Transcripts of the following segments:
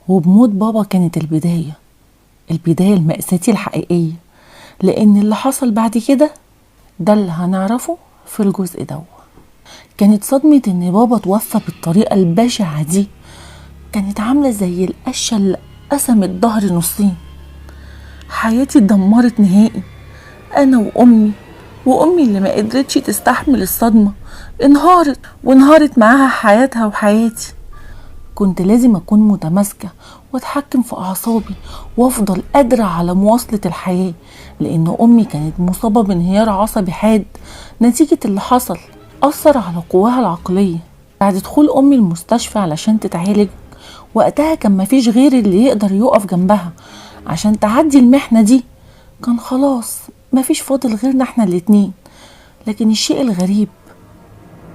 وبموت بابا كانت البداية المأساتية الحقيقية، لأن اللي حصل بعد كده ده اللي هنعرفه في الجزء ده. كانت صدمة إن بابا توفى بالطريقة البشعة دي كانت عاملة زي القشة اللي قسمت ظهري نصين. حياتي اتدمرت نهائي، أنا وأمي اللي ما قدرتش تستحمل الصدمة وانهارت معاها حياتها وحياتي. كنت لازم أكون متماسكة وأتحكم في أعصابي وأفضل قادرة على مواصلة الحياة، لأن أمي كانت مصابة بانهيار عصبي حاد نتيجة اللي حصل، أثر على قواها العقلية. بعد دخول أمي المستشفى علشان تتعالج، وقتها كان مفيش غير اللي يقدر يقف جنبها عشان تعدي المحنة دي. كان خلاص مفيش فاضل غيرنا احنا الاتنين. لكن الشيء الغريب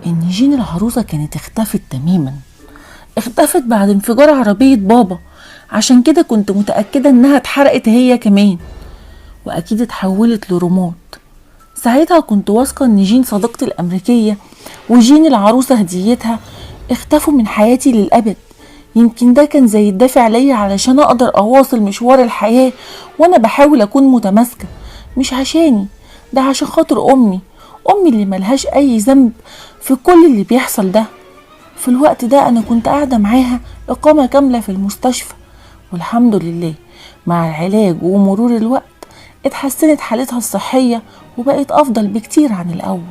ان جين العروسة كانت اختفت تماما، اختفت بعد انفجار عربية بابا. عشان كده كنت متأكدة انها اتحرقت هي كمان، واكيد اتحولت لرماد. ساعتها كنت واثقة ان جين صديقتي الامريكية وجين العروسة هديتها اختفوا من حياتي للأبد. يمكن ده كان زي الدافع ليا علشان اقدر اواصل مشوار الحياة وانا بحاول اكون متماسكة، مش عشاني، ده عشان خاطر امي اللي ملهاش اي ذنب في كل اللي بيحصل ده. في الوقت ده انا كنت قاعدة معاها اقامة كاملة في المستشفى، والحمد لله مع العلاج ومرور الوقت اتحسنت حالتها الصحية وبقت افضل بكتير عن الاول.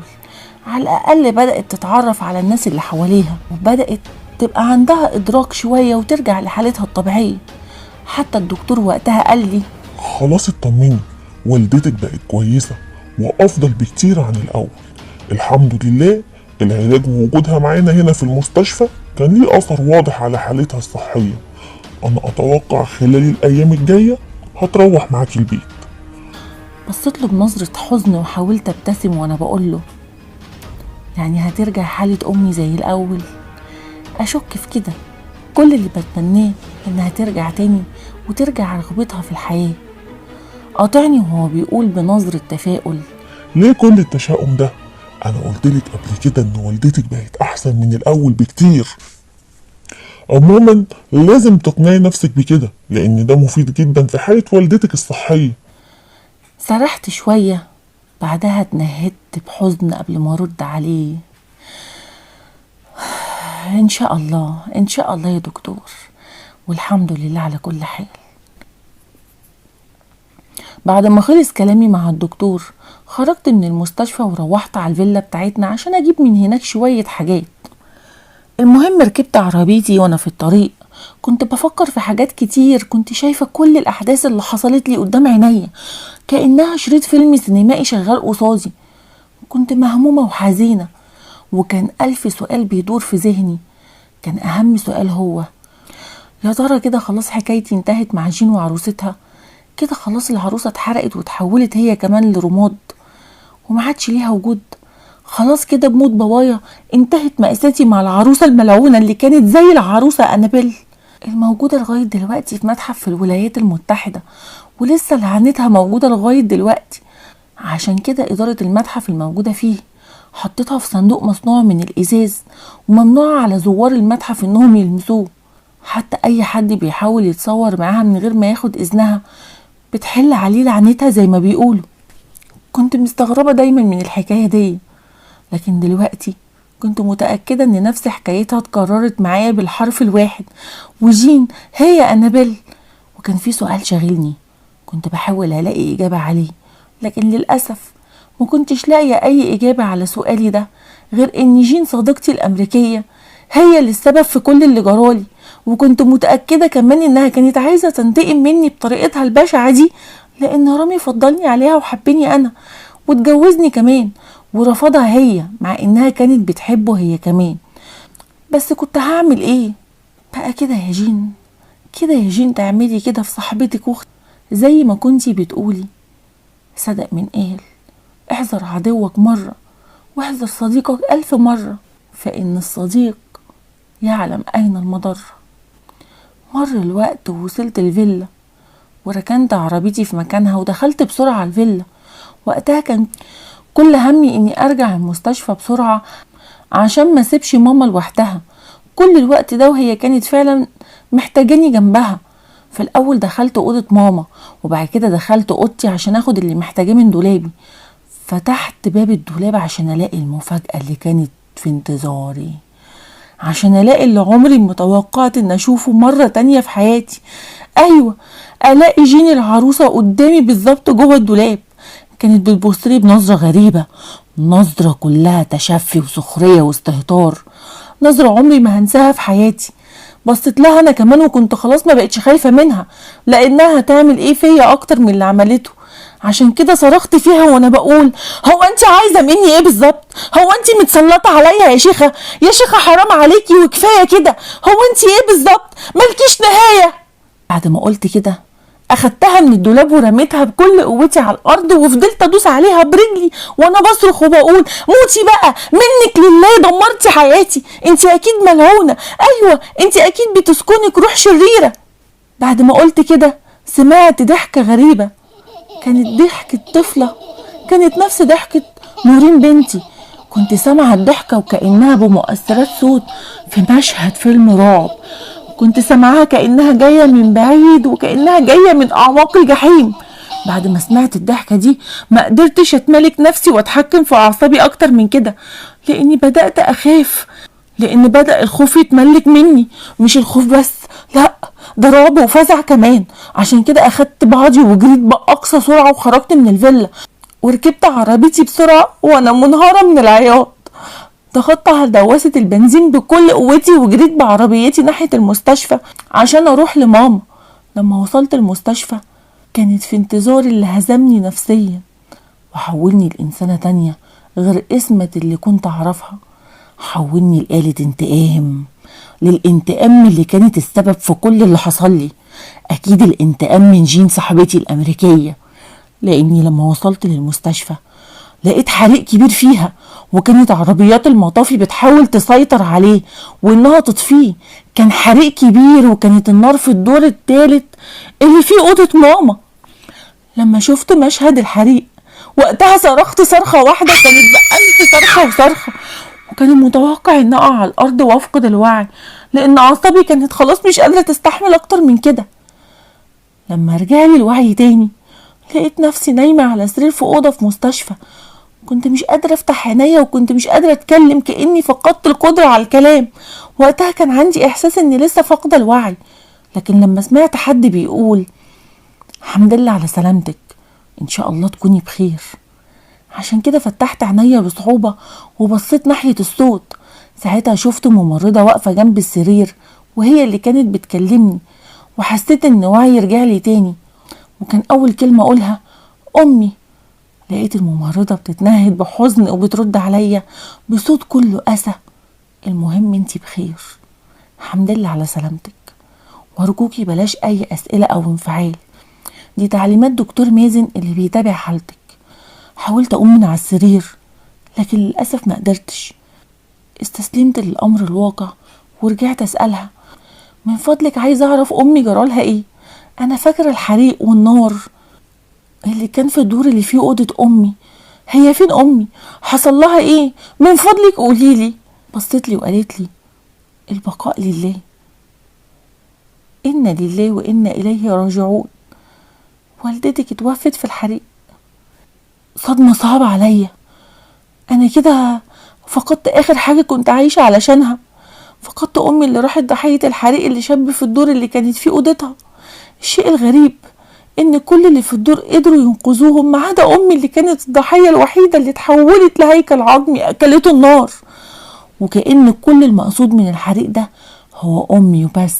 على الاقل بدأت تتعرف على الناس اللي حواليها، وبدأت تبقى عندها ادراك شوية وترجع لحالتها الطبيعية. حتى الدكتور وقتها قال لي خلاص اطمني، والدتك بقت كويسة وافضل بكتير عن الاول. الحمد لله العلاج ووجودها معانا هنا في المستشفى كان ليه اثر واضح على حالتها الصحية. انا اتوقع خلال الايام الجاية هتروح معاكي البيت. بصيت له بنظرة حزن وحاولت ابتسم وانا بقول له يعني هترجع حالة امي زي الاول؟ اشك في كده. كل اللي بتمناه انها ترجع تاني وترجع رغبتها في الحياة. قاطعني وهو بيقول بنظرة تفاؤل ليه كل التشاؤم ده؟ انا قلتلك قبل كده ان والدتك بقت احسن من الاول بكتير. عموما لازم تقنعي نفسك بكده، لان ده مفيد جدا في حالة والدتك الصحية. سرحت شوية، بعدها اتنهدت بحزن قبل ما ارد عليه. ان شاء الله يا دكتور، والحمد لله على كل حال. بعد ما خلص كلامي مع الدكتور خرجت من المستشفى وروحت على الفيلا بتاعتنا عشان اجيب من هناك شوية حاجات. المهم ركبت عربيتي وانا في الطريق كنت بفكر في حاجات كتير. كنت شايفة كل الاحداث اللي حصلت لي قدام عينيا كأنها شريط فيلم سينمائي شغال قصادي. كنت مهمومة وحزينة، وكان ألف سؤال بيدور في ذهني. كان أهم سؤال هو يا ترى كده خلاص حكايتي انتهت مع جين وعروستها؟ كده خلاص العروسة اتحرقت وتحولت هي كمان لرماد وما عادش ليها وجود؟ خلاص كده بموت بابايا انتهت مأساتي مع العروسة الملعونة اللي كانت زي العروسة أنابيل الموجودة لغاية دلوقتي في متحف في الولايات المتحدة، ولسه لعنتها موجودة لغاية دلوقتي. عشان كده إدارة المتحف الموجودة فيه حطتها في صندوق مصنوع من الإزاز، وممنوع على زوار المتحف إنهم يلمسوه. حتى أي حد بيحاول يتصور معاها من غير ما ياخد إذنها بتحل عليه لعنتها زي ما بيقولوا. كنت مستغربة دايما من الحكاية دي، لكن دلوقتي كنت متأكدة ان نفس حكايتها اتكررت معايا بالحرف الواحد، وجين هي أنابيل. وكان في سؤال شاغلني كنت بحاول الاقي اجابة عليه، لكن للأسف ما كنتش لاقية اي اجابة على سؤالي ده غير ان جين صديقتي الامريكية هي اللي السبب في كل اللي جرالي. وكنت متأكدة كمان انها كانت عايزة تنتقم مني بطريقتها البشعة دي، لان رامي فضلني عليها وحبني انا واتجوزني كمان، ورفضها هي مع انها كانت بتحبه هي كمان. بس كنت هعمل ايه بقى؟ كده يا جين تعملي كده في صاحبتك واخت زي ما كنتي بتقولي. صدق من قال احذر عدوك مرة واحذر صديقك 1000 مرة، فإن الصديق يعلم أين المضر. مر الوقت ووصلت الفيلا وركنت عربيتي في مكانها ودخلت بسرعة على الفيلا. وقتها كان كل همي اني ارجع المستشفى بسرعة عشان ما سيبش ماما لوحدها. كل الوقت ده وهي كانت فعلا محتاجاني جنبها. في الأول دخلت أوضة ماما، وبعد كده دخلت أوضتي عشان أخد اللي محتاجاه من دولابي. فتحت باب الدولاب عشان ألاقي المفاجأة اللي كانت في انتظاري، عشان ألاقي اللي عمري متوقعت إن أشوفه مرة تانية في حياتي. أيوة، ألاقي جيني العروسة قدامي بالظبط جوه الدولاب. كانت بتبصلي بنظرة غريبة، نظرة كلها تشفي وسخرية واستهتار، نظرة عمري ما هنساها في حياتي. بصيت لها أنا كمان، وكنت خلاص ما بقتش خايفة منها، لأنها هتعمل إيه فيا أكتر من اللي عملته. عشان كده صرخت فيها وانا بقول: هو انت عايزه مني ايه بالظبط؟ هو انت متسلطه عليا يا شيخه؟ يا شيخه حرام عليكي وكفايه كده. هو انت ايه بالظبط؟ مالكيش نهايه. بعد ما قلت كده اخدتها من الدولاب ورميتها بكل قوتي على الارض، وفضلت ادوس عليها برجلي وانا بصرخ وبقول: موتي بقى منك لله، دمرتي حياتي، انت اكيد ملعونه، ايوه انت اكيد بتسكنك روح شريره. بعد ما قلت كده سمعت ضحكه غريبه، كانت ضحكة طفلة، كانت نفس ضحكة نورين بنتي. كنت سامعة الضحكة وكأنها بمؤثرات صوت في مشهد فيلم رعب. كنت سامعاها كأنها جاية من بعيد، وكأنها جاية من أعماق الجحيم. بعد ما سمعت الضحكة دي ما قدرتش أتملك نفسي وأتحكم في أعصابي أكتر من كده، لأني بدأت أخاف، لأن بدأ الخوف يتملك مني. مش الخوف بس، لأ، ده رعب وفزع كمان. عشان كده أخدت بعضي وجريت بأقصى سرعة وخرجت من الفيلا، وركبت عربيتي بسرعة وأنا منهارة من العياط. ضغطت على دواسة البنزين بكل قوتي وجريت بعربيتي ناحية المستشفى عشان أروح لماما. لما وصلت المستشفى كانت في انتظاري اللي هزمني نفسيا وحولني لإنسانة تانية غير اسمة اللي كنت أعرفها. حولني لآلة انتقام، للانتقام اللي كانت السبب في كل اللي حصل لي. أكيد الانتقام من جين صاحبتي الأمريكية، لأني لما وصلت للمستشفى لقيت حريق كبير فيها، وكانت عربيات المطافي بتحاول تسيطر عليه وإنها تطفيه. كان حريق كبير، وكانت النار في الدور الثالث اللي فيه أوضة ماما. لما شفت مشهد الحريق وقتها صرخت صرخة واحدة كانت بألف صرخة وصرخة، وكان المتوقع ان اقع على الارض وافقد الوعي، لان اعصابي كانت خلاص مش قادرة تستحمل اكتر من كده. لما رجعلي الوعي تاني لقيت نفسي نايمة على سرير في اوضة في مستشفى. كنت مش قادرة افتح عينيا، وكنت مش قادرة اتكلم، كأني فقدت القدرة على الكلام. وقتها كان عندي احساس اني لسه فاقدة الوعي، لكن لما سمعت حد بيقول: الحمد لله على سلامتك، ان شاء الله تكوني بخير. عشان كده فتحت عينيا بصعوبة وبصيت ناحية الصوت. ساعتها شفت ممرضة واقفة جنب السرير، وهي اللي كانت بتكلمني، وحسيت ان وعي رجعلي تاني. وكان اول كلمة اقولها: امي. لقيت الممرضة بتتنهد بحزن وبترد عليا بصوت كله أسى: المهم انتي بخير، الحمد لله على سلامتك، وارجوكي بلاش اي اسئلة او انفعال، دي تعليمات دكتور مازن اللي بيتابع حالتك. حاولت اقوم من على السرير، لكن للأسف ما قدرتش. استسلمت للأمر الواقع ورجعت أسألها: من فضلك عايزة أعرف أمي جرالها إيه؟ أنا فاكرة الحريق والنار اللي كان في الدور اللي فيه أوضة أمي. هي فين أمي؟ حصل لها إيه؟ من فضلك قوليلي. بصت لي وقالت لي: البقاء لله، إنا لله وإنا إليه راجعون، والدتك اتوفت في الحريق. صدمة صعبة عليا، أنا كده فقدت آخر حاجة كنت عايشة علشانها. فقدت أمي اللي راحت ضحية الحريق اللي شب في الدور اللي كانت فيه أوضتها. الشيء الغريب إن كل اللي في الدور قدروا ينقذوهم ما عدا أمي اللي كانت الضحية الوحيدة اللي اتحولت لهيكل عظمي أكلته النار. وكأن كل المقصود من الحريق ده هو أمي وبس.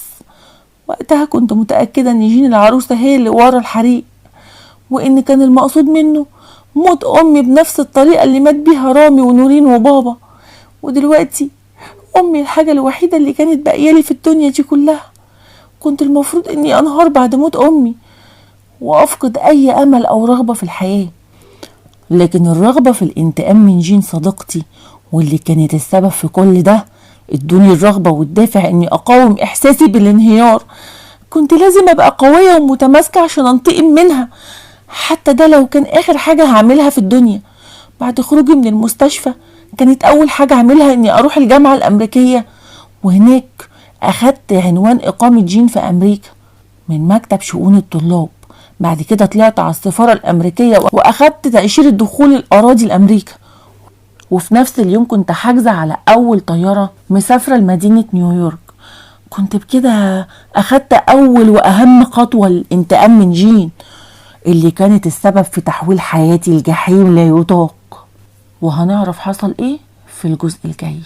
وقتها كنت متأكدة إن جين العروسة هي اللي ورا الحريق، وإن كان المقصود منه موت أمي بنفس الطريقة اللي مات بيها رامي ونورين وبابا. ودلوقتي أمي الحاجة الوحيدة اللي كانت باقيالي في الدنيا دي كلها. كنت المفروض إني أنهار بعد موت أمي وأفقد أي أمل أو رغبة في الحياة، لكن الرغبة في الانتقام من جين صديقتي واللي كانت السبب في كل ده ادوني الرغبة والدافع إني أقاوم إحساسي بالانهيار. كنت لازم أبقى قوية ومتماسكة عشان أنتقم منها، حتى ده لو كان آخر حاجة هعملها في الدنيا. بعد خروجي من المستشفى كانت أول حاجة أعملها إني أروح الجامعة الأمريكية وهناك أخدت عنوان إقامة جين في أمريكا من مكتب شؤون الطلاب. بعد كده طلعت على السفارة الأمريكية وأخدت تأشيرة دخول الأراضي لأمريكا. وفي نفس اليوم كنت حاجزة على أول طيارة مسافرة لمدينة نيويورك. كنت بكده أخدت أول وأهم خطوة للانتقام من جين اللي كانت السبب في تحويل حياتي لجحيم لا يطاق. وهنعرف حصل إيه في الجزء الجاي.